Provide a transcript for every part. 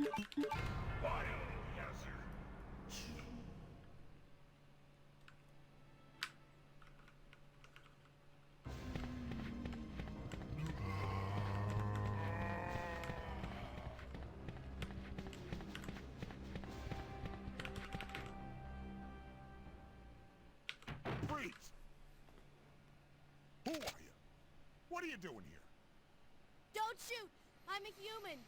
Freeze! Who are you? What are you doing here? Don't shoot! I'm a human!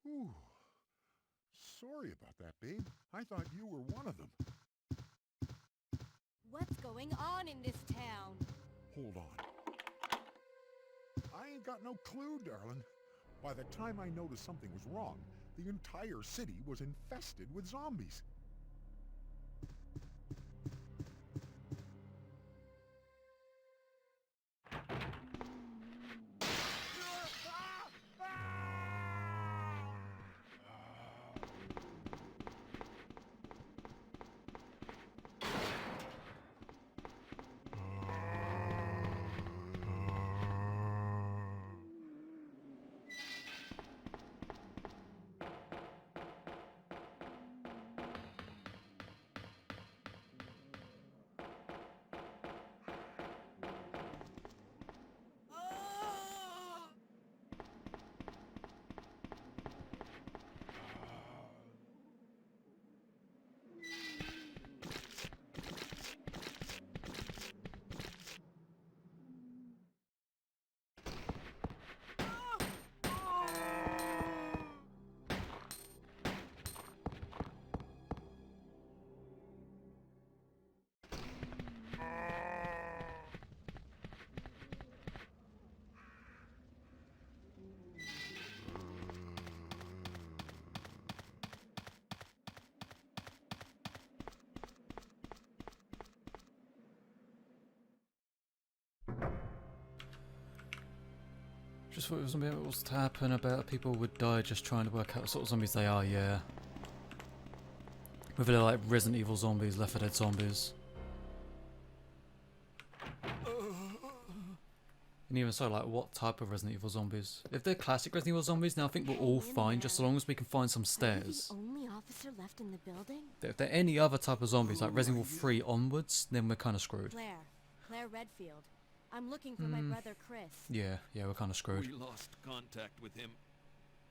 Ooh. Sorry about that, babe. I thought you were one of them. What's going on in this town? Hold on. I ain't got no clue, darling. By the time I noticed something was wrong, the entire city was infested with zombies. Just thought it was something that was to happen about people would die just trying to work out what sort of zombies they are, yeah. Whether they're like Resident Evil zombies, Left 4 Dead zombies. And even so, like, what type of Resident Evil zombies? If they're classic Resident Evil zombies, then I think we're all fine, just as long as we can find some stairs. Are you the only officer left in the building? If they're any other type of zombies, like Resident Evil 3 onwards, then we're kind of screwed. Claire Redfield. I'm looking for my brother Chris. Yeah, we're kind of screwed. We lost contact with him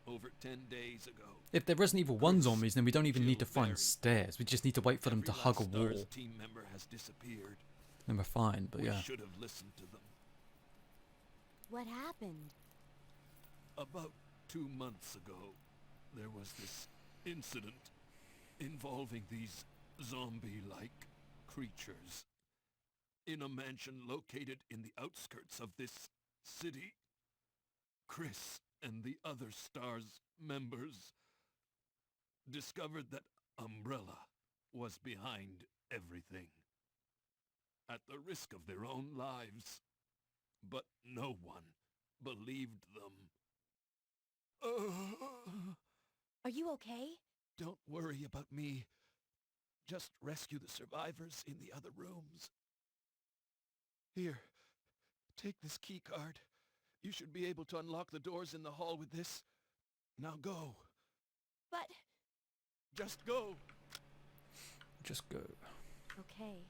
over 10 days ago. If they're Resident Evil 1 zombies, then we don't even need to find stairs. We just need to wait for them to hug a wall. Star's team member has disappeared. Then we're fine, but yeah. We should have listened to them. What happened? About 2 months ago, there was this incident involving these zombie-like creatures in a mansion located in the outskirts of this city. Chris and the other STARS members discovered that Umbrella was behind everything, at the risk of their own lives. But no one believed them. Are you okay? Don't worry about me. Just rescue the survivors in the other rooms. Here, take this key card. You should be able to unlock the doors in the hall with this. Now go. But... Just go. Just go. Okay.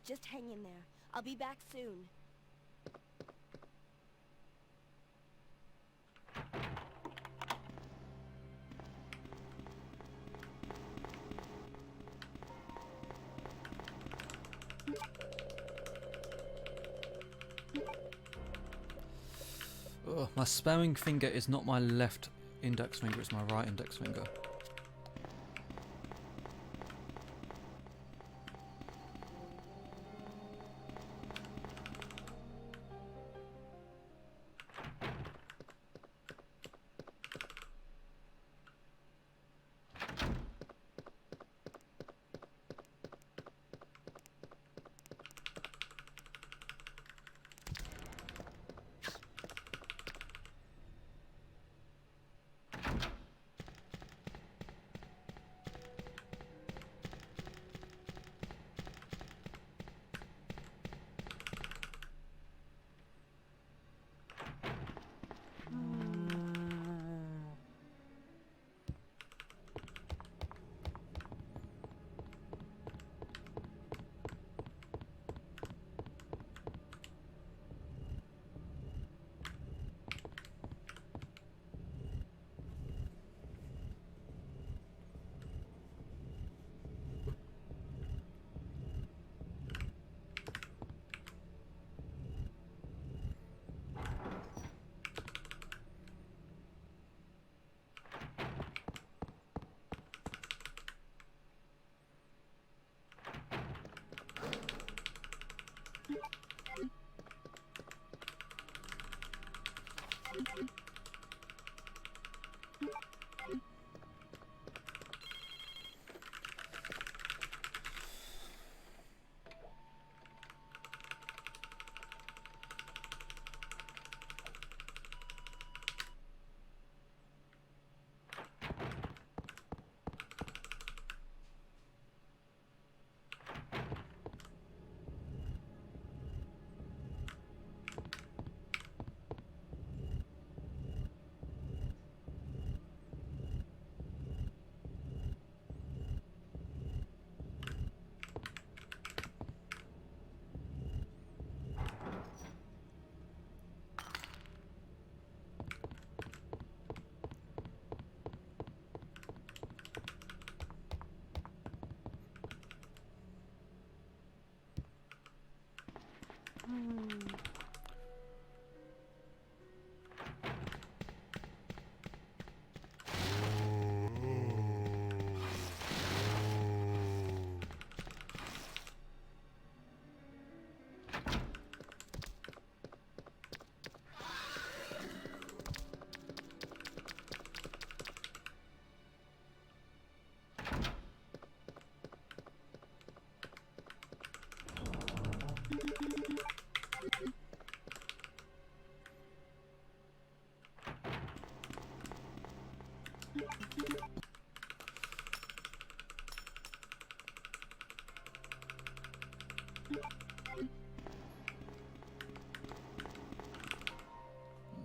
Just hang in there. I'll be back soon. Ugh, my spamming finger is not my left index finger, it's my right index finger.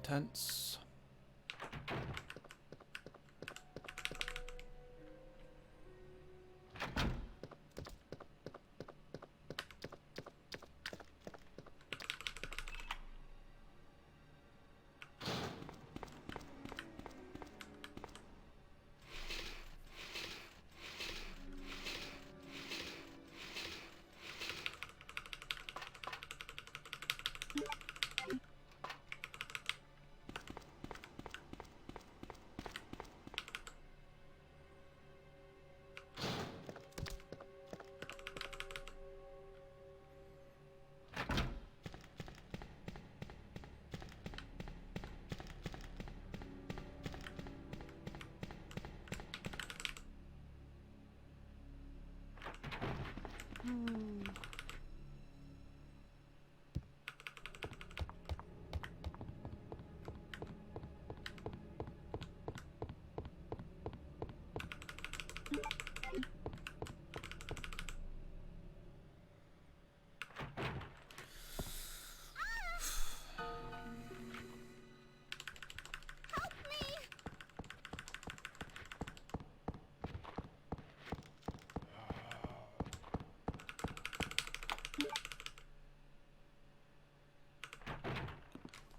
Intense.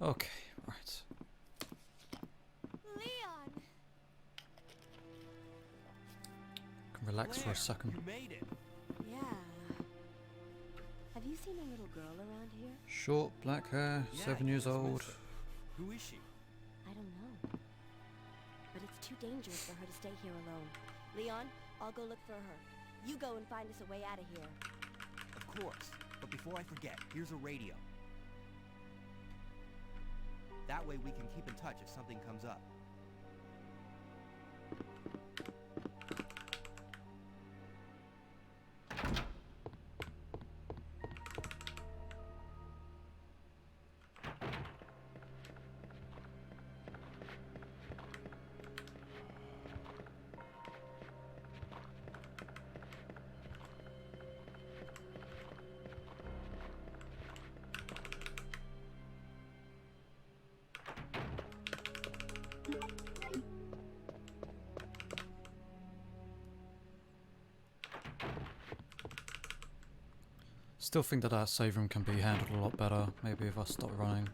Okay, right. Leon! Can relax for a second. You made it. Yeah. Have you seen a little girl around here? Short, black hair, Yeah, 7 years yes, old. mister. Who is she? I don't know. But it's too dangerous for her to stay here alone. Leon, I'll go look for her. You go and find us a way out of here. Of course. But before I forget, here's a radio. That way we can keep in touch if something comes up. Still think that our save room can be handled a lot better, maybe if I stop running.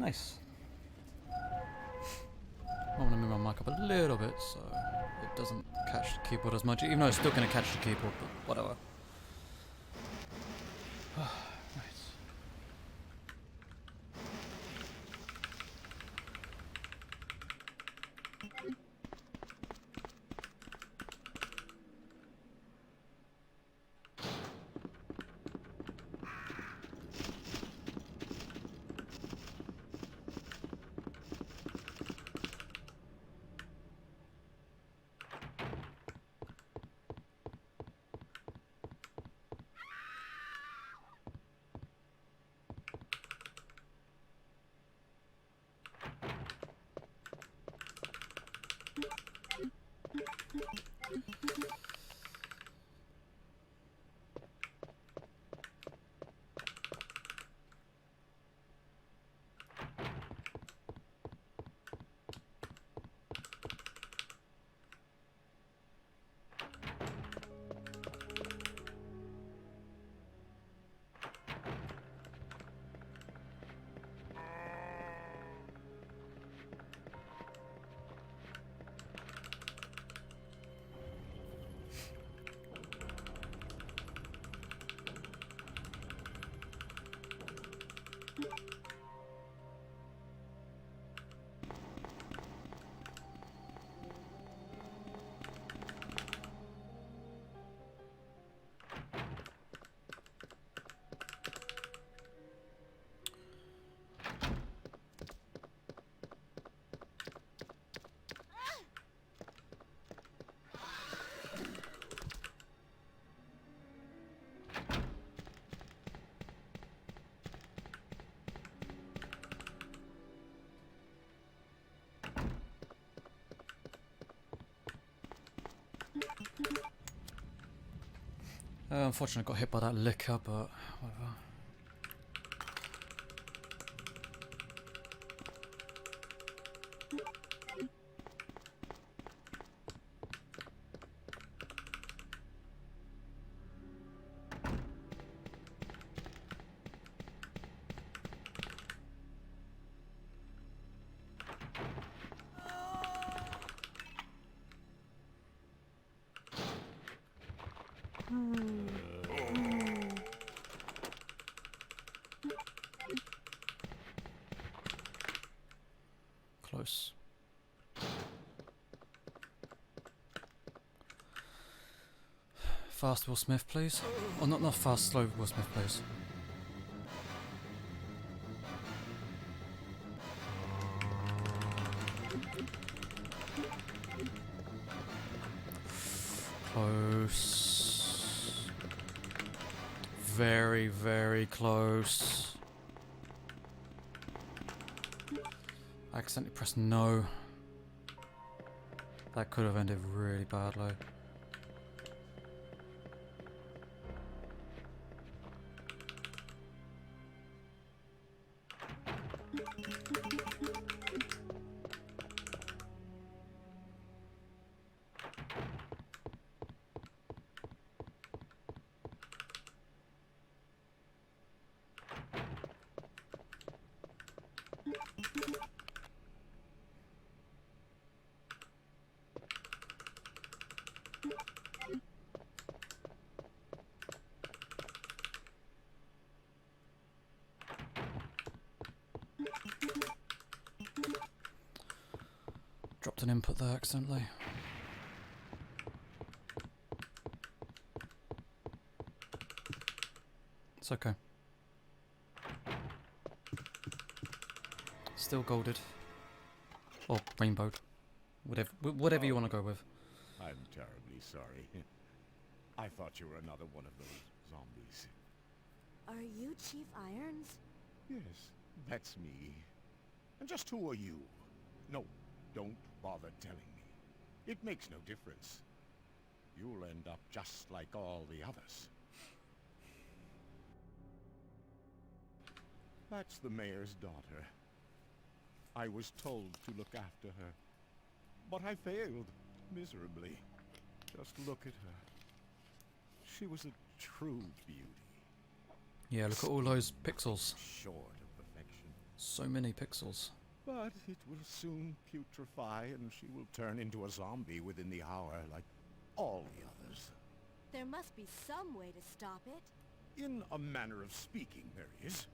Nice. I want to move my mic up a little bit so it doesn't catch the keyboard as much, even though it's still going to catch the keyboard, but whatever. Nice. Unfortunately, I got hit by that licker, but whatever. Close. Fast Will Smith, please. Or not fast, slow Will Smith, please. Close. Very, very close. I accidentally pressed no. That could have ended really badly. Dropped an input there accidentally. It's okay. Still golded. Or rainbowed. Whatever you want to go with. I'm terribly sorry. I thought you were another one of those zombies. Are you Chief Irons? Yes, that's me. And just who are you? No, don't bother telling me. It makes no difference. You'll end up just like all the others. That's the mayor's daughter. I was told to look after her, but I failed miserably. Just look at her. She was a true beauty. Yeah, look at all those pixels. Short of perfection. So many pixels. But it will soon putrefy, and she will turn into a zombie within the hour, like all the others. There must be some way to stop it. In a manner of speaking, there is.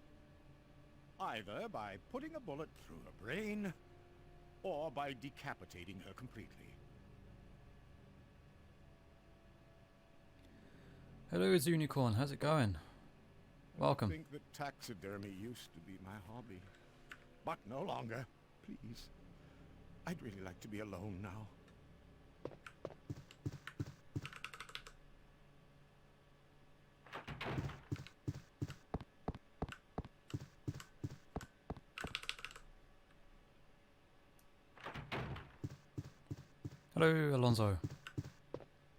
Either by putting a bullet through her brain, or by decapitating her completely. Hello, it's Unicorn. How's it going? Welcome. I think that taxidermy used to be my hobby. But no longer. Please. I'd really like to be alone now. Hello, Alonso.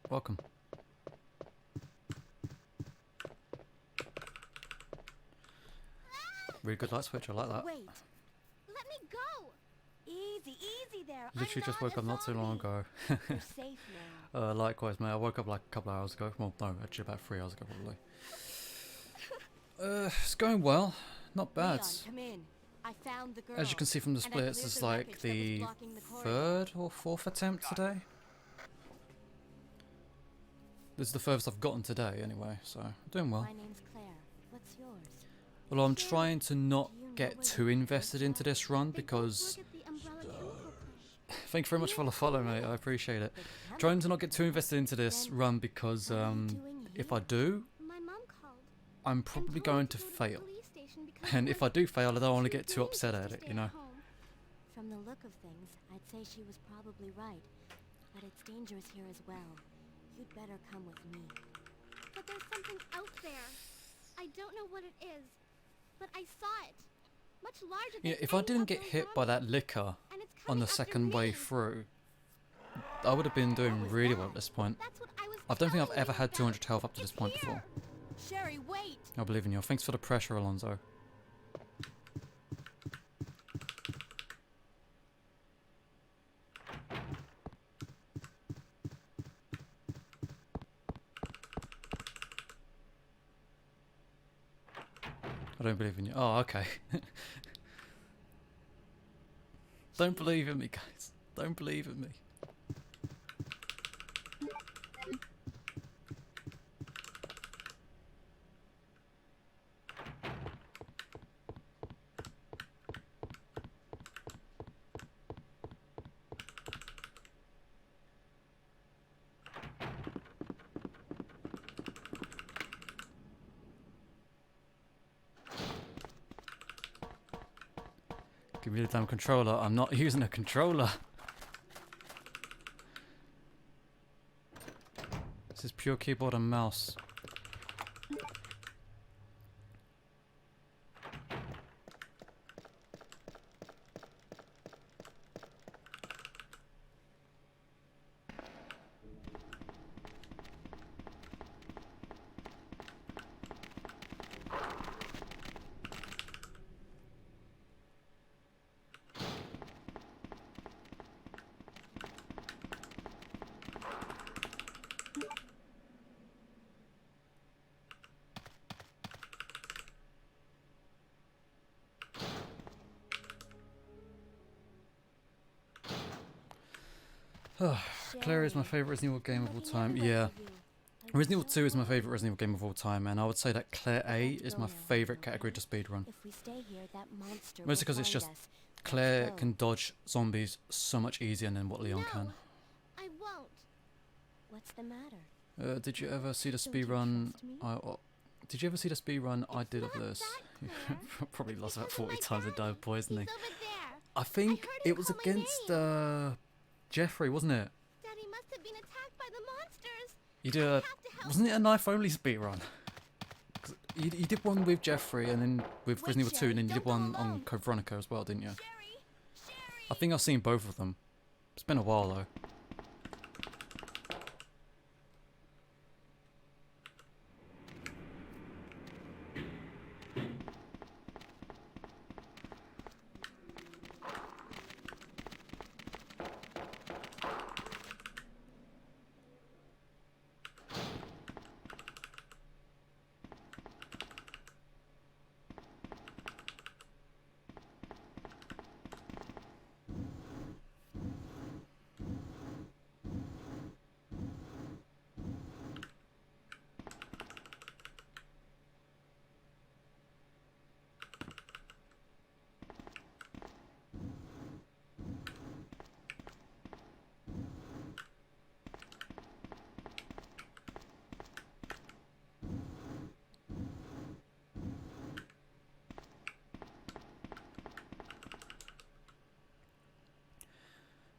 Welcome. Really good light switch, I like that. Wait. Let me go. Easy, easy there. Literally just woke up not too long ago. You're safe now. Likewise, mate. I woke up like a couple of hours ago. Well, no, actually about 3 hours ago, probably. It's going well. Not bad. Leon, come in. I found the girl. As you can see from the and I splits, cleared it's the like wreckage that was the blocking the corridor. 3rd or 4th attempt today. This is the furthest I've gotten today, anyway, so I'm doing well. My name's Claire. What's yours? Well, I'm trying to not get too invested into this run because... Thank you very much for the follow, mate. I appreciate it. Trying to not get too invested into this run because if I do, My mom called. I'm probably going to fail. And if I do fail, I don't want to get too upset at it, you know. From the look of things, I'd say she was probably right. But it's dangerous here as well. You'd better come with me. But there's something out there. I don't know what it is, but I saw it. Much larger than Yeah, if I any didn't of get those hit by that zombies. liquor And it's on coming the after second way me. through, I would have been doing What was really well that? at this point. That's what I was I don't think I've telling ever you had about. 200 health up to this It's point here. before. Sherry, wait! I believe in you. Thanks for the pressure, Alonso. I don't believe in you. Oh, okay. Don't believe in me, guys. Don't believe in me. Give me the damn controller. I'm not using a controller. This is pure keyboard and mouse. Claire is my favourite Resident Evil game of all time. Yeah. Resident Evil 2 is my favourite Resident Evil game of all time, and I would say that Claire A is my favourite category to speedrun. If we stay here, that monster Mostly will because it's find just us. Claire Let's go. can dodge zombies so much easier than what Leon No. can. I won't. What's the matter? Did you ever see the Don't you speedrun? trust me? Did you ever see the speedrun I did of not this? that, Claire. Probably lost It about wasn't 40 my times and daddy. died of poisoning. He's over there. I think heard him it was call my against name. Jeffrey, wasn't it? Daddy must have been attacked by the monsters. You did I a, have to help wasn't it a knife only speedrun? 'Cause you did one with Jeffrey and then with Wait, Resident Evil 2 and then you Sherry, did don't one go on alone. Code Veronica as well, didn't you? Sherry. Sherry. I think I've seen both of them. It's been a while though.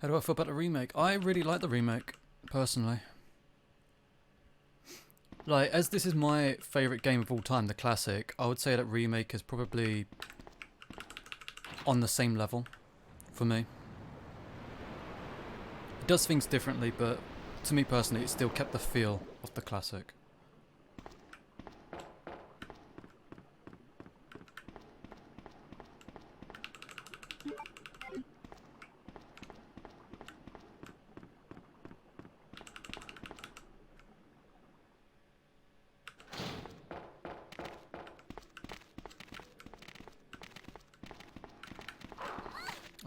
How do I feel about the remake? I really like the remake, personally. Like, as this is my favourite game of all time, the classic, I would say that remake is probably on the same level for me. It does things differently, but to me personally, it still kept the feel of the classic.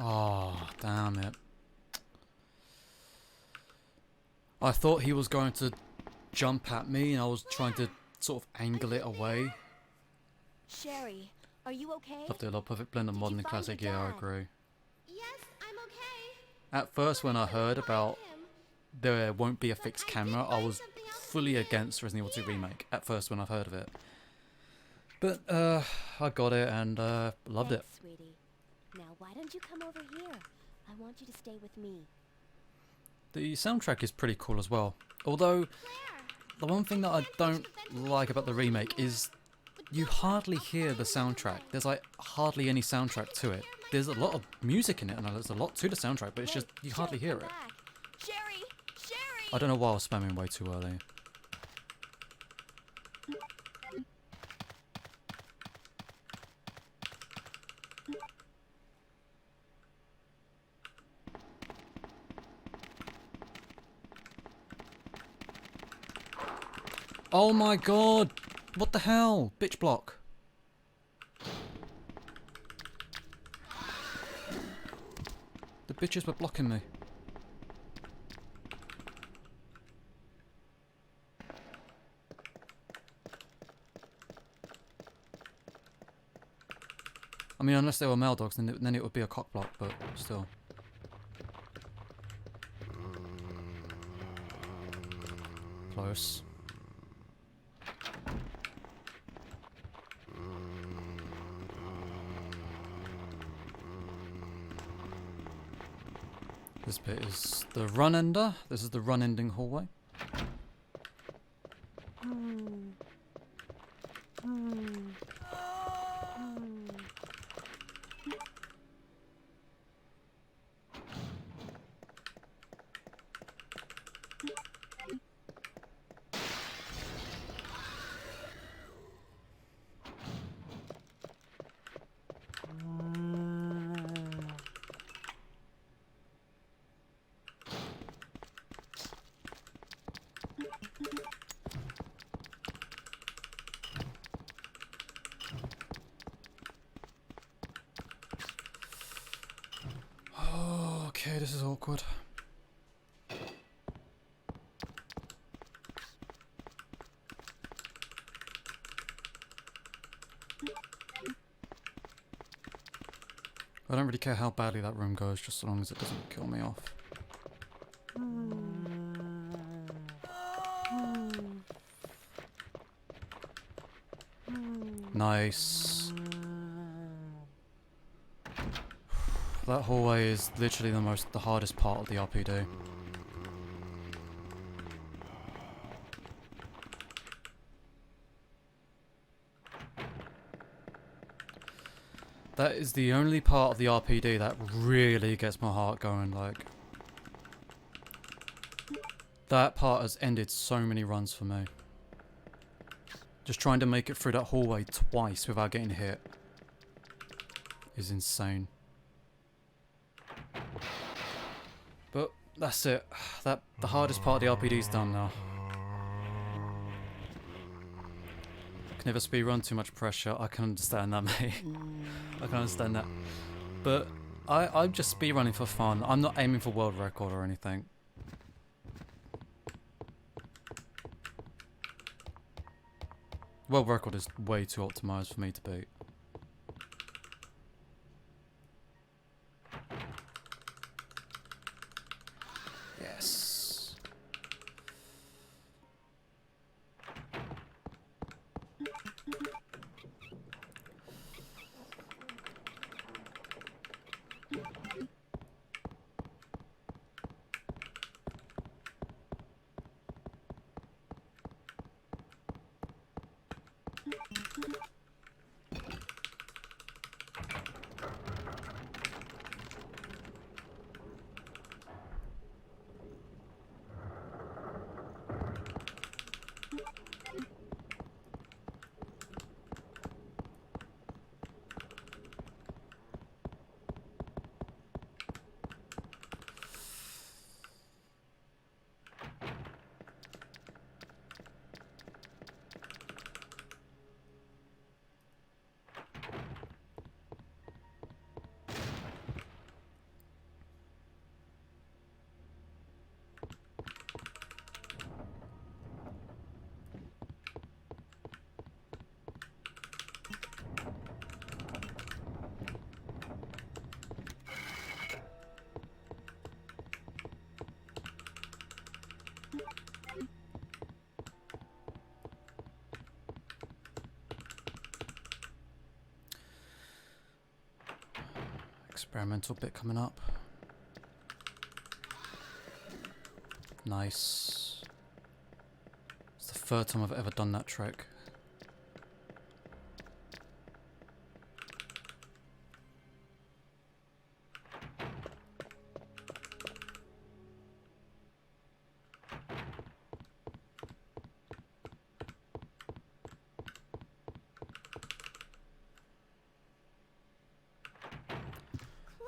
Oh, damn it. I thought he was going to jump at me and I was trying to sort of angle it away. Sherry, are you okay? Loved it a lot. Perfect blend of Did modern you and find classic. your Yeah, I dad? agree. Yes, I'm okay. At first, when I heard about Him. there won't be a fixed But I camera, did I find was something else fully for him. against Resident Evil 2 Here. Remake. At first, when I heard of it. But, I got it and, loved it. Thanks, sweetie. Now why don't you come over here? I want you to stay with me. The soundtrack is pretty cool as well. Although, Claire. the one thing that I don't like about the remake is you hardly hear the soundtrack. There's like hardly any soundtrack to it. There's a lot of music in it and there's a lot to the soundtrack, but it's just you hardly hear come it. back. Sherry! Sherry! I don't know why I was spamming way too early. Oh my god! What the hell? Bitch block. The bitches were blocking me. I mean, unless they were male dogs, then it would be a cock block, but still. Close. This bit is the run ender. This is the run ending hallway. Okay, this is awkward. I don't really care how badly that room goes, just as long as it doesn't kill me off. Nice. That hallway is literally the hardest part of the RPD. That is the only part of the RPD that really gets my heart going, like. That part has ended so many runs for me. Just trying to make it through that hallway twice without getting hit is insane. But that's it. The hardest part of the RPD is done now. Can never speedrun, too much pressure. I can understand that, mate. I can understand that. But I'm just speedrunning for fun. I'm not aiming for world record or anything. World record is way too optimized for me to beat. Yes. Experimental bit coming up. Nice. It's the third time I've ever done that trick.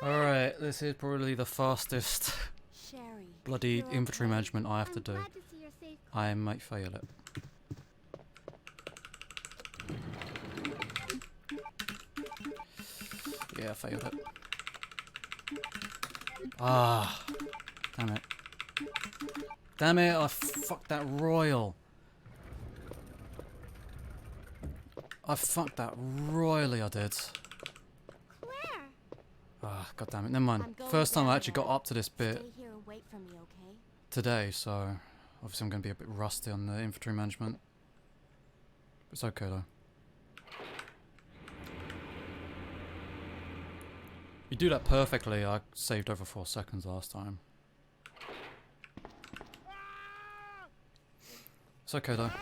Alright, this is probably the fastest Sherry, bloody you're inventory okay. management I have to I'm do. glad to see you're safe. I might fail it. Yeah, I failed it. Ah, damn it. Damn it, I fucked that royal. I fucked that royally, I did. Claire! Ah, god damn it, never mind. I'm going First time I down actually there. got up to this bit Stay here and wait for me, okay? today, so obviously I'm going to be a bit rusty on the infantry management. It's okay though. You do that perfectly. I saved over 4 seconds last time. It's okay though.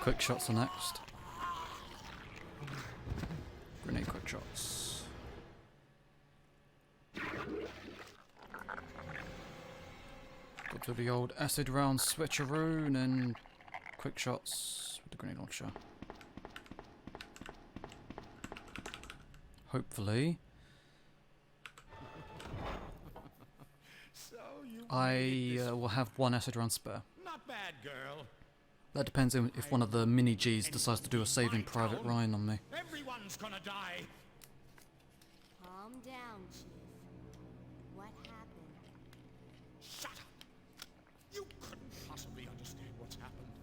Quick shots are next. Grenade quick shots. Go to the old acid round switcheroo and then quick shots with the grenade launcher. Hopefully. So you I made this will have 1 acid round spare. Not bad, girl. That depends on if one of the mini Gs decides to do a Saving Private Ryan on me. Everyone's gonna die. Calm down, Chief. What happened? Shut up. You couldn't possibly understand what's happened.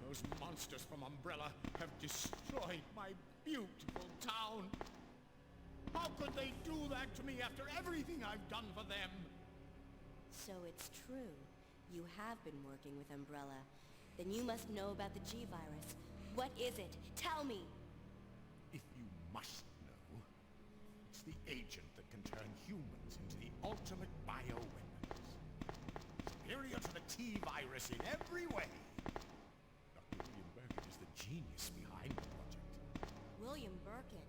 Those monsters from Umbrella have destroyed my beautiful town. How could they do that to me after everything I've done for them? So it's true. You have been working with Umbrella. Then you must know about the G-Virus. What is it? Tell me! If you must know, it's the agent that can turn humans into the ultimate bioweapons. Superior to the T-Virus in every way. Dr. William Burkett is the genius behind the project. William Birkin.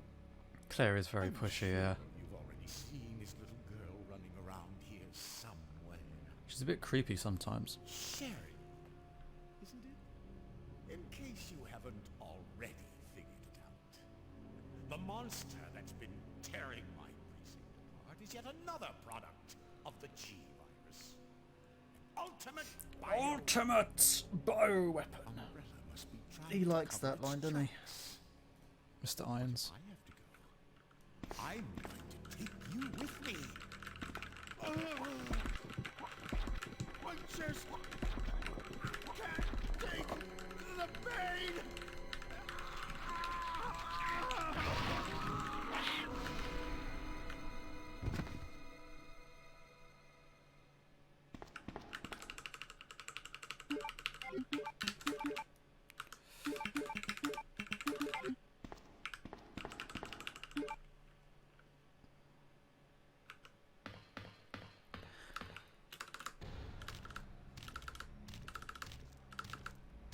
Claire is very I'm pushy, sure yeah. You've already seen his little girl running around here somewhere. She's a bit creepy sometimes. Sherry, isn't it? In case you haven't already figured it out, the monster that's been tearing my precinct apart is yet another product of the G-Virus. An ultimate Ultimate bioweapon. Umbrella must be trying He to likes cover that line, its doesn't he? tracks. Mr. Irons. I have to go. I'm going to take you with me. I just can't take the pain.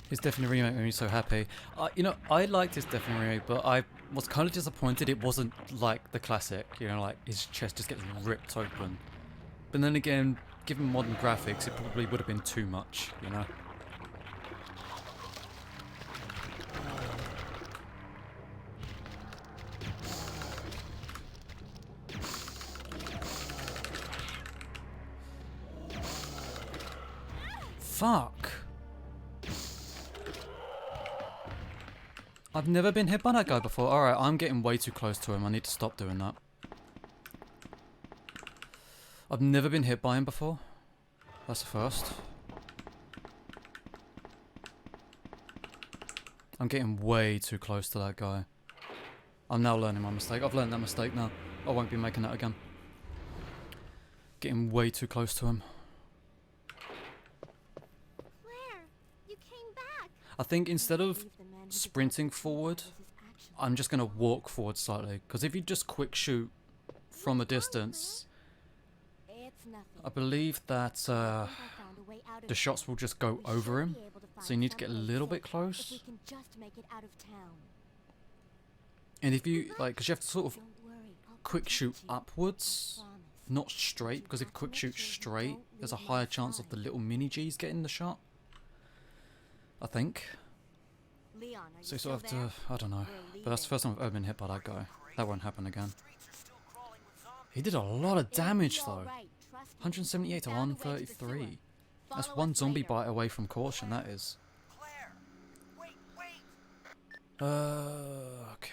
His Definitely remake made me so happy. You know, I liked his Definitely remake, but I was kind of disappointed it wasn't like the classic. You know, like his chest just gets ripped open. But then again, given modern graphics, it probably would have been too much. You know. Fuck. I've never been hit by that guy before. Alright, I'm getting way too close to him. I need to stop doing that. I've never been hit by him before. That's the first. I'm getting way too close to that guy. I'm now learning my mistake. I've learned that mistake now. I won't be making that again. Getting way too close to him. Claire, you came back. I think instead of Believe the man who sprinting developed the forward, G-Virus is I'm just going to walk forward slightly. Because if you just quick shoot from a distance, It's nothing. I believe that I think I found a way out of the shots town. will just go We over should him. be able to So you find need to get a someplace little bit safe if we close. can just make it out of town. And if you, like, because you have to sort of Don't worry, I'll quick protect shoot you. I upwards, promise. not straight. Because if you quick shoot straight, there's a higher chance of the little mini G's getting the shot. I think. Leon, are So you you sort of still have to, I don't know. But that's the first time I've ever been hit by that guy. That won't happen again. He did a lot of damage though. 178 to 133. That's one zombie bite away from caution, that is. Claire! Wait, wait! Okay.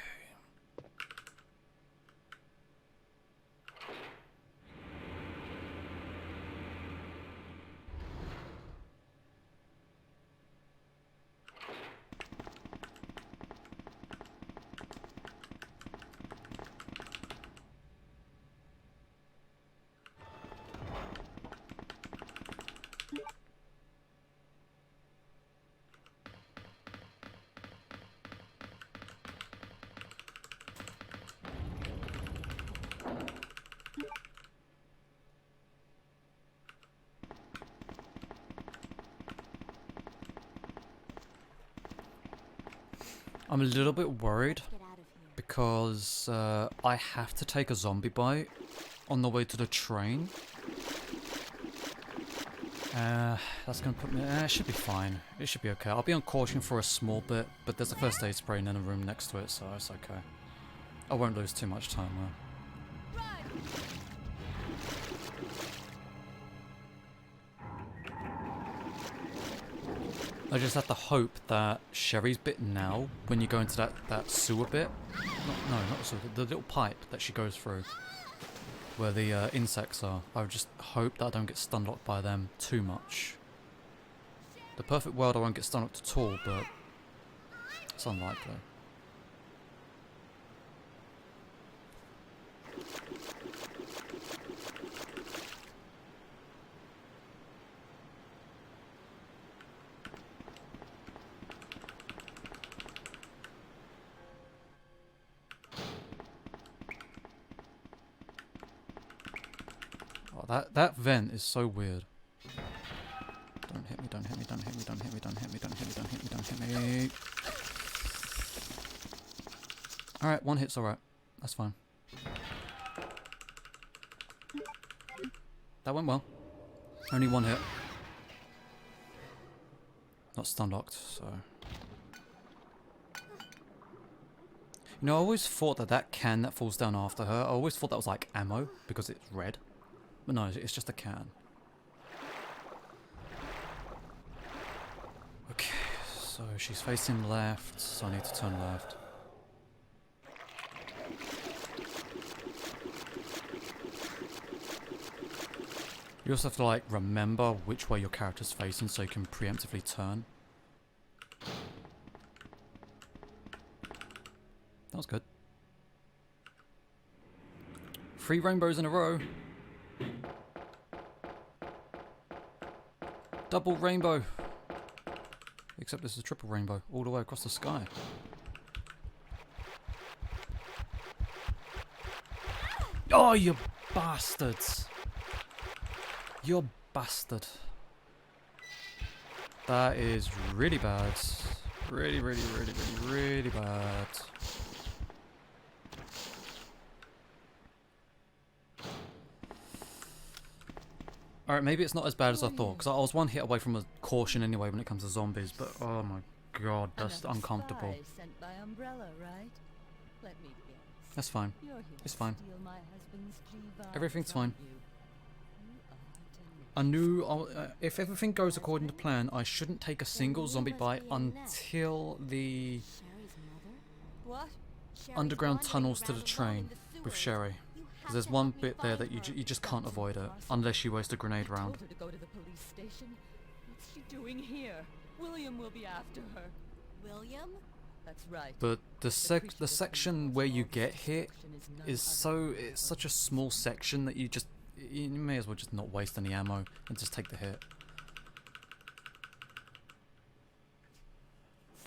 I'm a little bit worried Get out of here. because I have to take a zombie bite on the way to the train. That's gonna put me. It should be fine. It should be okay. I'll be on caution for a small bit, but there's a first aid spray in a room next to it, so it's okay. I won't lose too much time though. I just have to hope that Sherry's bit now, when you go into that sewer bit, not the sewer, the little pipe that she goes through, where the insects are, I would just hope that I don't get stun locked by them too much. The perfect world I won't get stun locked at all, but it's unlikely. Oh, that vent is so weird. Don't hit me, don't hit me, don't hit me, don't hit me, don't hit me, don't hit me, don't hit me, don't hit me. Alright, one hit's alright. That's fine. That went well. Only one hit. Not stun locked, so. You know, I always thought that can that falls down after her, I always thought that was like ammo, because it's red. But no, it's just a can. Okay, so she's facing left, so I need to turn left. You also have to like remember which way your character's facing so you can preemptively turn. That was good. 3 rainbows in a row. Double rainbow. Except this is a triple rainbow all the way across the sky. Oh, you bastards. You bastard. That is really bad. Really, really, really, really, really bad. Alright, maybe it's not as bad as I thought, because I was one hit away from a caution anyway when it comes to zombies, but oh my god, that's Another uncomfortable. spy sent by Umbrella, right? Let me guess. That's fine. You're here It's to fine. steal my husband's G-Vibes, Everything's aren't fine. you? You are I knew if everything goes according to plan, I shouldn't take a single zombie bite until the Sherry's mother? What? Sherry's underground wandering tunnels to around the alone train in the with sewers. Sherry. You have There's to one help me bit there find that her. you just can't That's avoid it impossible. unless you waste a grenade I round. told her to go to the police station. What's she doing here? William will be after her. William? That's right. But the creature that's section been where you caused get this hit destruction is none is other it's such a small section that you may as well just not waste any ammo and just take the hit.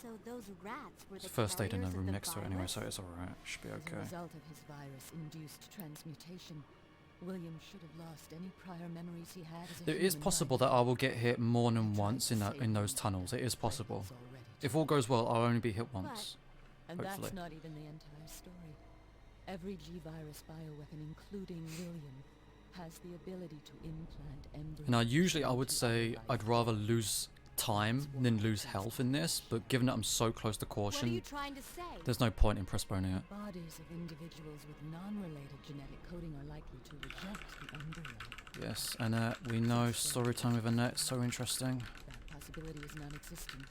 So So those rats were There's the first aid in the carriers of room the next to it anyway, virus? so it's alright. Should be As a okay. result of his virus-induced transmutation, William should have lost any prior memories he had as a It is human possible life. that I will get hit more than He tried once to in save those me, tunnels. It is but he possible. was already If dead. all goes well, I'll only be hit once. And hopefully. that's not even the entire story. Every G-virus bioweapon, including William, has the ability to implant embryos. Now, usually I would into say our I'd life. rather lose time than lose health in this, but given that I'm so close to What are you caution, trying to say? there's no point in postponing it. Bodies of individuals with non-related genetic coding are likely to reject the embryo. Yes, Annette, we know story time with Annette, so interesting. That possibility is non-existent.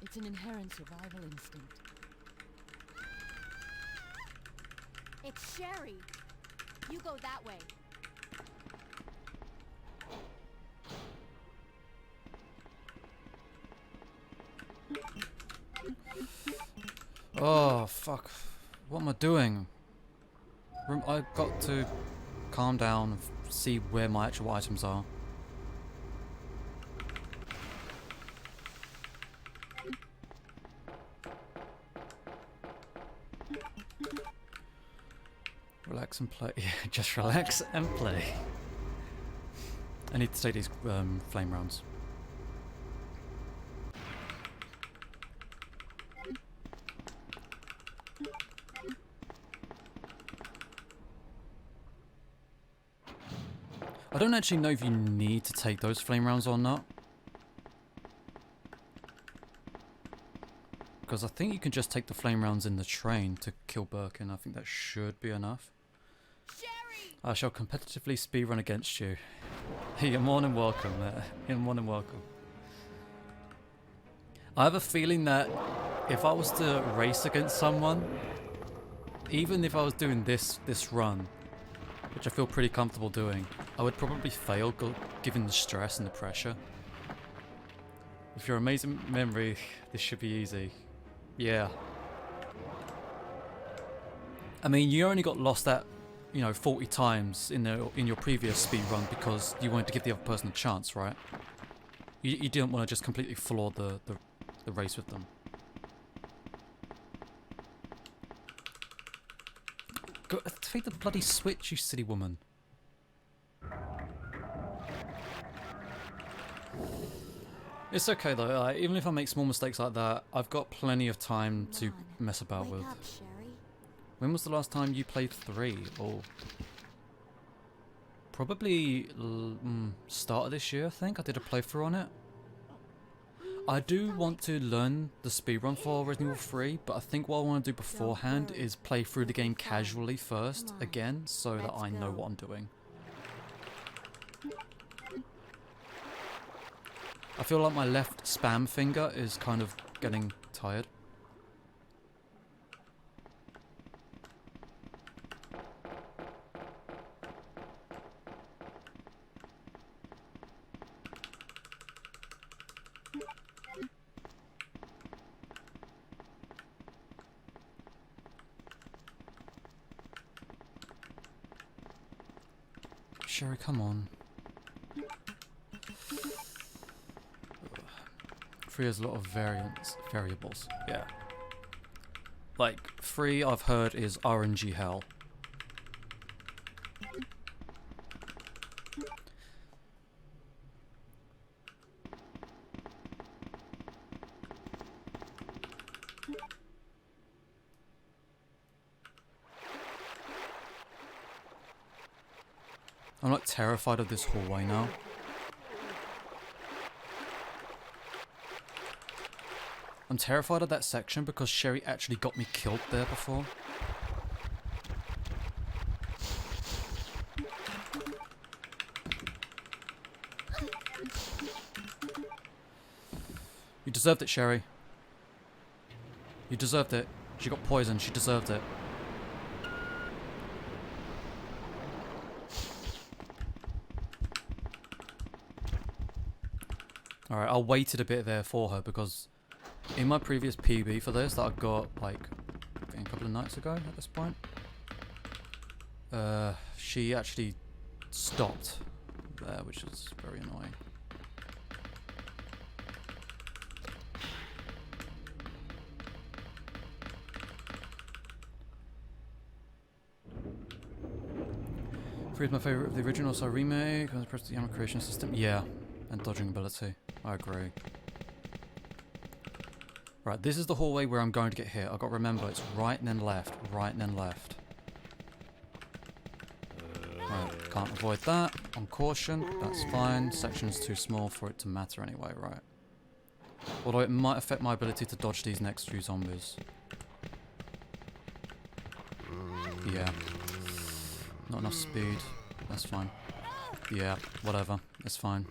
It's an inherent survival instinct. It's Sherry. You go that way. Oh, fuck. What am I doing? I got to calm down and see where my actual items are. Relax and play. Yeah, just relax and play. I need to take these flame rounds. I don't actually know if you need to take those flame rounds or not. Because I think you can just take the flame rounds in the train to kill Birkin. I think that should be enough. Sherry! I shall competitively speedrun against you. You're more than welcome. You're more than welcome. I have a feeling that if I was to race against someone, even if I was doing this run, which I feel pretty comfortable doing, I would probably fail given the stress and the pressure. With your amazing memory, this should be easy. Yeah. I mean, you only got lost at, 40 times in your previous speed run because you wanted to give the other person a chance, right? You didn't want to just completely floor the race with them. Go, take the bloody switch, you silly woman. It's okay though, even if I make small mistakes like that, I've got plenty of time to Come on, mess about Wake with. up, Sherry. When was the last time you played 3? Or probably start of this year, I think. I did a playthrough on it. I do want to learn the speedrun for Resident Evil 3, but I think what I want to do beforehand is play through the game casually first again, so that I know what I'm doing. I feel like my left spam finger is kind of getting tired. Sherry, come on. 3 has a lot of variables. Yeah. Like, 3 I've heard is RNG hell. I'm like terrified of this hallway now. I'm terrified of that section because Sherry actually got me killed there before. You deserved it, Sherry. You deserved it. She got poisoned. She deserved it. Alright, I waited a bit there for her because in my previous PB for this that I got like I think a couple of nights ago at this point, she actually stopped there, which is very annoying. Free's my favourite of the original, so remake. Press the ammo creation system. Yeah, and dodging ability. I agree. Right, this is the hallway where I'm going to get hit. I've got to remember it's right and then left, right and then left. Right, can't avoid that. On caution, that's fine. Section's too small for it to matter anyway, right? Although it might affect my ability to dodge these next few zombies. Yeah. Not enough speed. That's fine. Yeah, whatever. It's fine.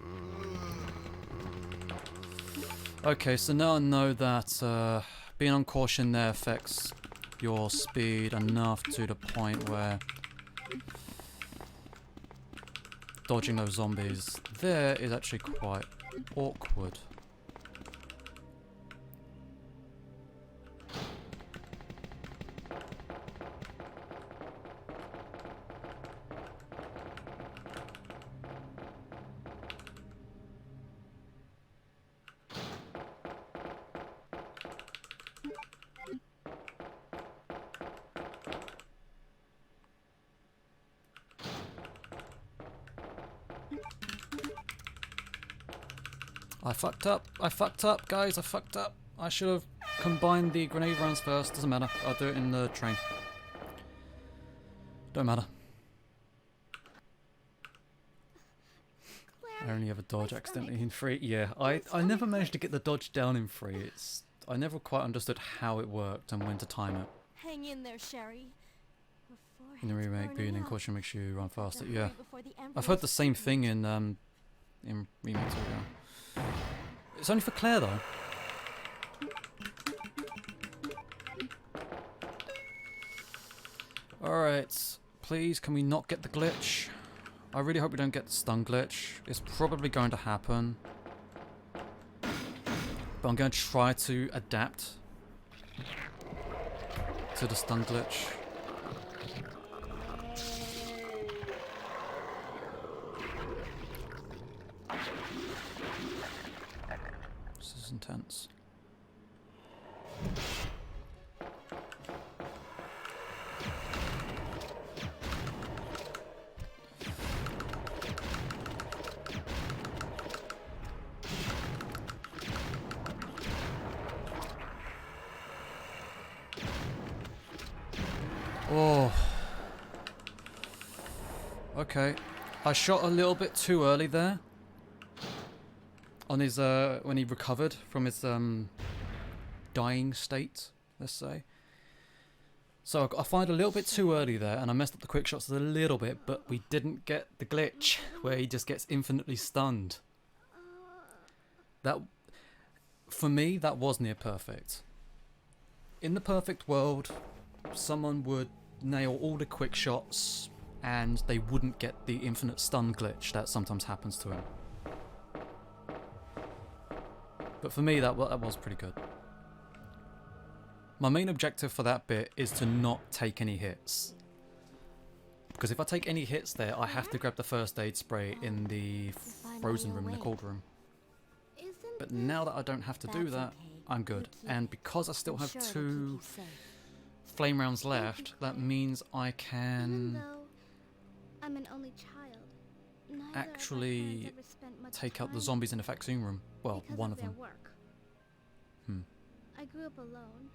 Okay, so now I know that being on caution there affects your speed enough to the point where dodging those zombies there is actually quite awkward. I fucked up, guys, I fucked up. I should have combined the grenade rounds first. Doesn't matter, I'll do it in the train. Don't matter. Claire, I only ever dodge my accidentally stomach. in 3. Yeah, I never managed to get the dodge down in 3. I never quite understood how it worked and when to time it. Hang in there, Sherry. Her In the forehead's remake, being burning in up. caution makes you run Have to faster. hurry Yeah, before the I've heard the Emperor's same coming. thing in remake 2, yeah. It's only for Claire though. Alright, please can we not get the glitch? I really hope we don't get the stun glitch. It's probably going to happen. But I'm going to try to adapt to the stun glitch. This is intense. Oh. Okay. I shot a little bit too early there. On his, when he recovered from his, dying state, let's say. So I fired a little bit too early there, and I messed up the quick shots a little bit, but we didn't get the glitch, where he just gets infinitely stunned. That, for me, that was near perfect. In the perfect world, someone would nail all the quick shots and they wouldn't get the infinite stun glitch that sometimes happens to him. But for me that was pretty good. My main objective for that bit is to not take any hits. Because if I take any hits there, I have to grab the first aid spray in the frozen room, in the cold room. Isn't But this now that I don't have to do That's that, okay. I'm good. Keep- And because I still I'm have sure it'll 2 keep you safe. flame rounds left, that means I even can though I'm an only child, neither of my actually parents ever spent much take out the time zombies in the vaccine room. Well, because one of their them. work. Hmm. I grew up alone.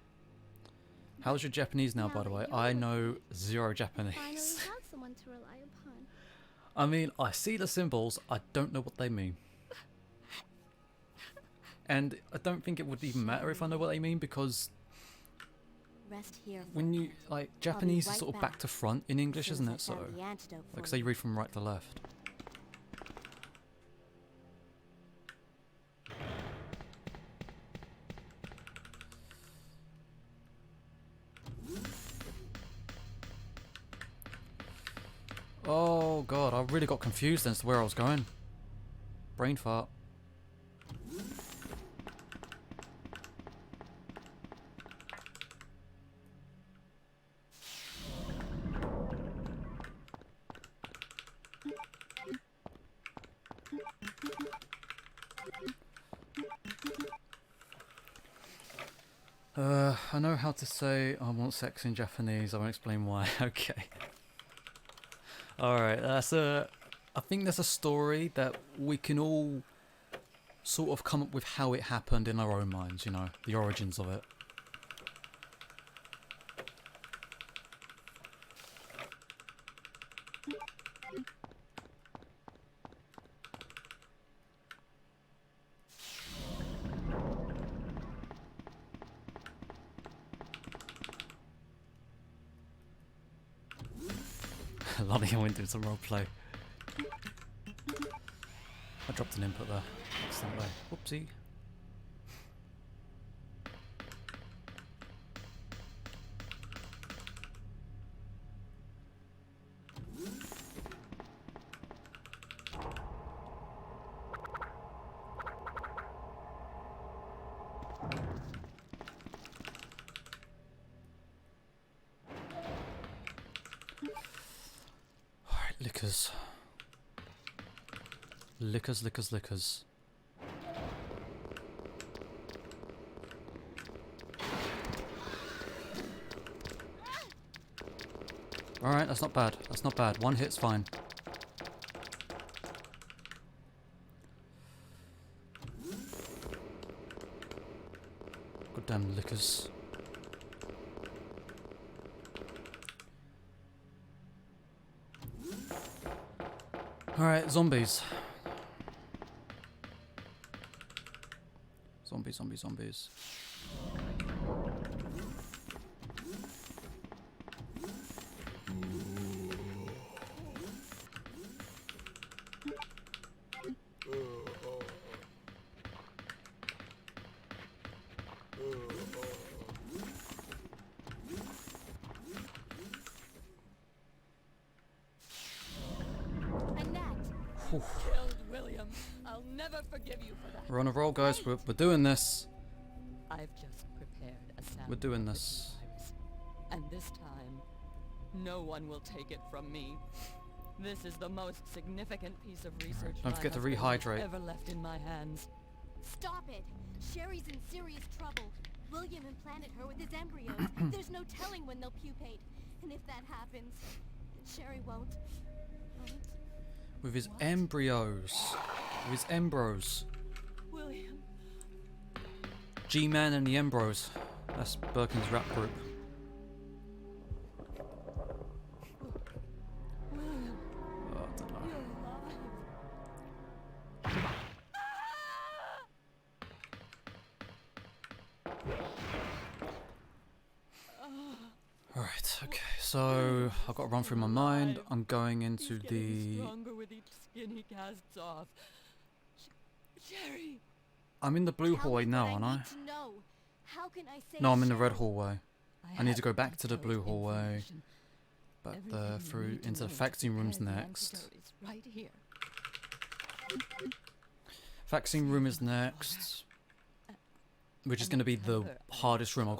How's your Japanese now, by the way? I know 0 Finally Japanese. had someone to rely upon. I mean, I see the symbols, I don't know what they mean. And I don't think it would even matter if I know what they mean, because Rest here. for when a you, minute. like, Japanese is right sort of back back to front in English, Soon isn't as it? I So, found the antidote for like, say you. read from right to left. Oh god, I really got confused as to where I was going. Brain fart. I know how to say I want sex in Japanese. I won't explain why. Okay. Alright, I think there's a story that we can all sort of come up with how it happened in our own minds, you know, the origins of it. Lonnie went through some roleplay. I dropped an input there accidentally. Whoopsie. Alright, liquors. Liquors. Alright, that's not bad. That's not bad. One hit's fine. Goddamn liquors. Alright, zombies. Zombies. Killed William. I'll never forgive you for that. We're on a roll, guys. We're doing this. I've just prepared a sample We're doing of this. virus, and this time, no one will take it from me. This is the most significant piece of research Don't my forget to husband has rehydrate. ever left in my hands. Stop it! Sherry's in serious trouble. William implanted her with his embryos. There's no telling when they'll pupate. And if that happens, Sherry won't. With his embryos. With his embros. William. G-Man and the Embros. That's Birkin's rap group. William, Oh, I don't know. you're alive. Alright, okay. So, I've got to run through my mind. I'm going into He's getting the... stronger with each skin he casts off. Sherry. I'm in the blue Tell hallway me now, what aren't I I? need to know. How can I save No, I'm in the red Sherry? hallway. I need to go back to the blue hallway. But through into the vaccine rooms next. Right here. Vaccine room is next. Which is going to be the hardest room. I've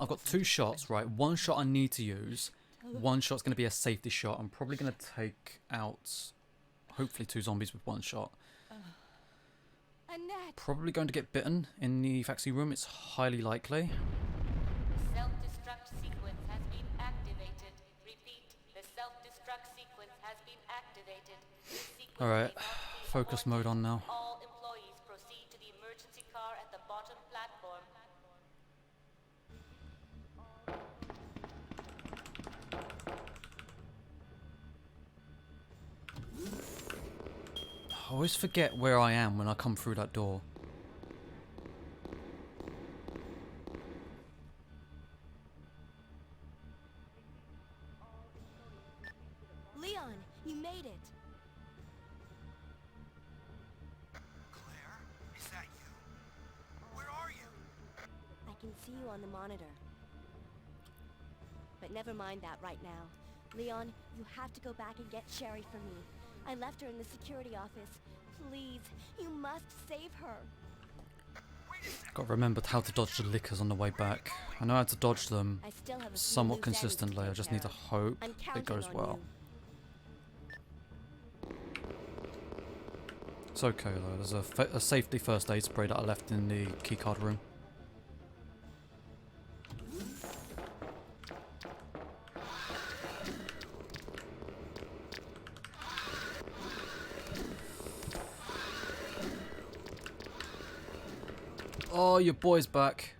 got two shots, right? One shot I need to use. One shot's going to be a safety shot. I'm probably going to take out, hopefully, 2 zombies with one shot. Annette! Probably going to get bitten in the vaccine room. It's highly likely. Self-destruct sequence has been activated. Repeat, the self-destruct sequence has been activated. This sequence Alright, may not be focus aborted. mode on now. All employees proceed to the emergency car at the bottom platform. I always forget where I am when I come through that door. Leon, you made it. Claire, is that you? Where are you? I can see you on the monitor. But never mind that right now. Leon, you have to go back and get Sherry for me. I left her in the security office. Please, you must save her. Got to remember how to dodge the lickers on the way back. I know how to dodge them I still have a few somewhat loose ends to consistently. I take just care need to of. hope I'm it counting goes on well. you. It's okay though. There's a safety first aid spray that I left in the keycard room. Oh, your boy's back.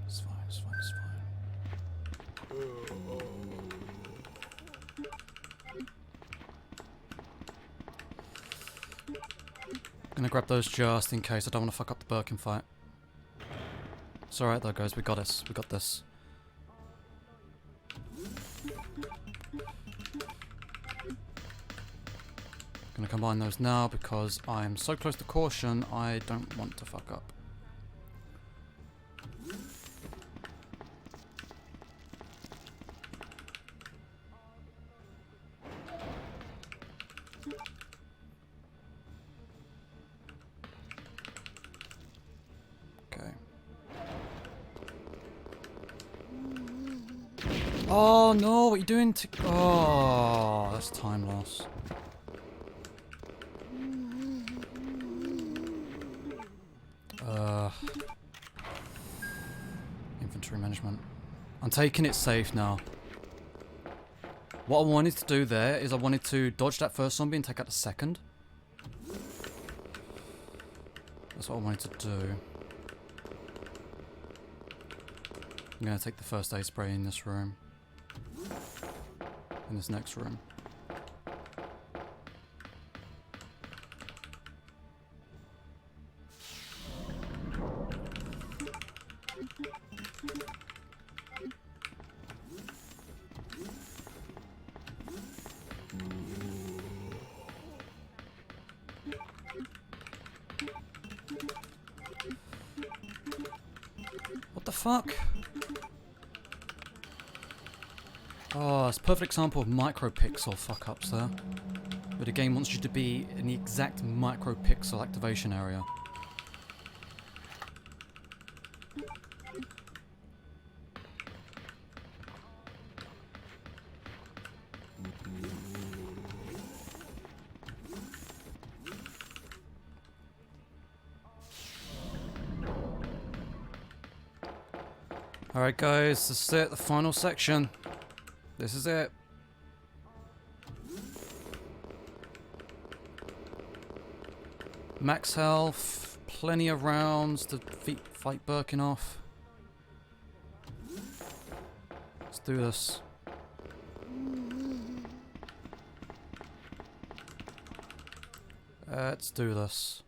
It's fine, it's fine, it's fine. Gonna grab those just in case. I don't want to fuck up the Birkin fight. It's alright though, guys. We got this. We got this. Gonna combine those now because I'm so close to caution, I don't want to fuck up. Okay. Oh no, what are you doing to... Oh, that's time loss. Inventory management. I'm taking it safe now. What I wanted to do there is I wanted to dodge that first zombie and take out the second. That's what I wanted to do. I'm going to take the first aid spray in this room. In this next room. What the fuck? Oh, it's a perfect example of micropixel fuck-ups there. Where the game wants you to be in the exact micropixel activation area. Alright guys, this is it, the final section. This is it. Max health, plenty of rounds to fight Birkin off. Let's do this. Let's do this.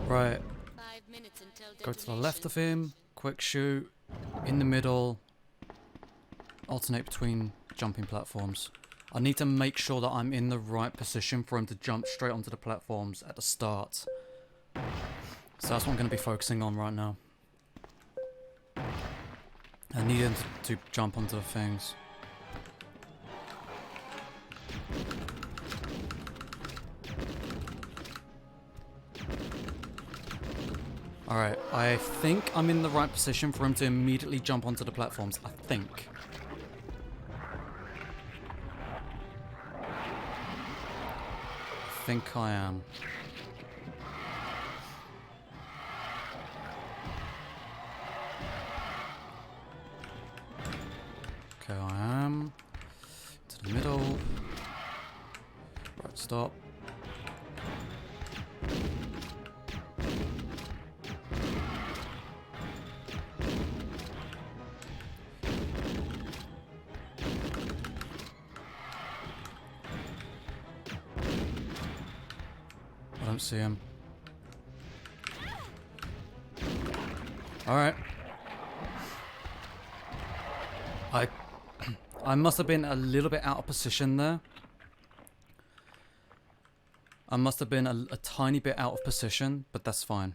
Right. 5 minutes until Go to the detonation. left of him. Quick shoot. In the middle. Alternate between jumping platforms. I need to make sure that I'm in the right position for him to jump straight onto the platforms at the start. So that's what I'm going to be focusing on right now. I need him to jump onto the things. Alright, I think I'm in the right position for him to immediately jump onto the platforms. I think. I think I am. Okay, I am. To the middle. Right, stop. I don't see him. Alright. I must have been a little bit out of position there. I must have been a tiny bit out of position, but that's fine.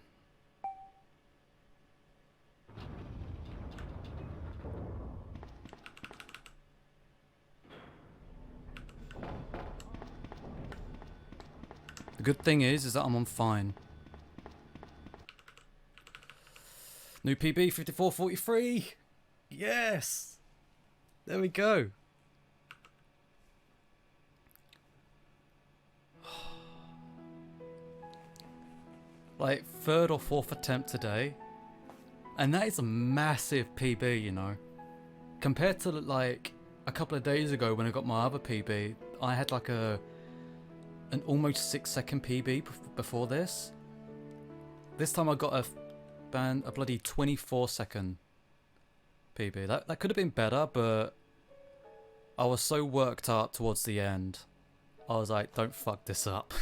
The good thing is that I'm on fine. New PB 54:43. Yes. There we go. Like third or fourth attempt today. And that is a massive PB, you know. Compared to like a couple of days ago when I got my other PB, I had like an almost 6-second PB before this. This time I got a bloody 24-second PB. That could have been better, but I was so worked up towards the end. I was like, don't fuck this up.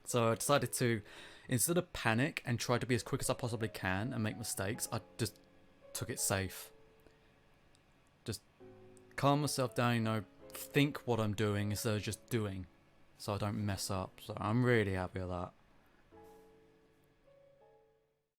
So I decided to, instead of panic and try to be as quick as I possibly can and make mistakes, I just took it safe. Just calm myself down, you know, think what I'm doing instead of just doing, so I don't mess up. So I'm really happy with that.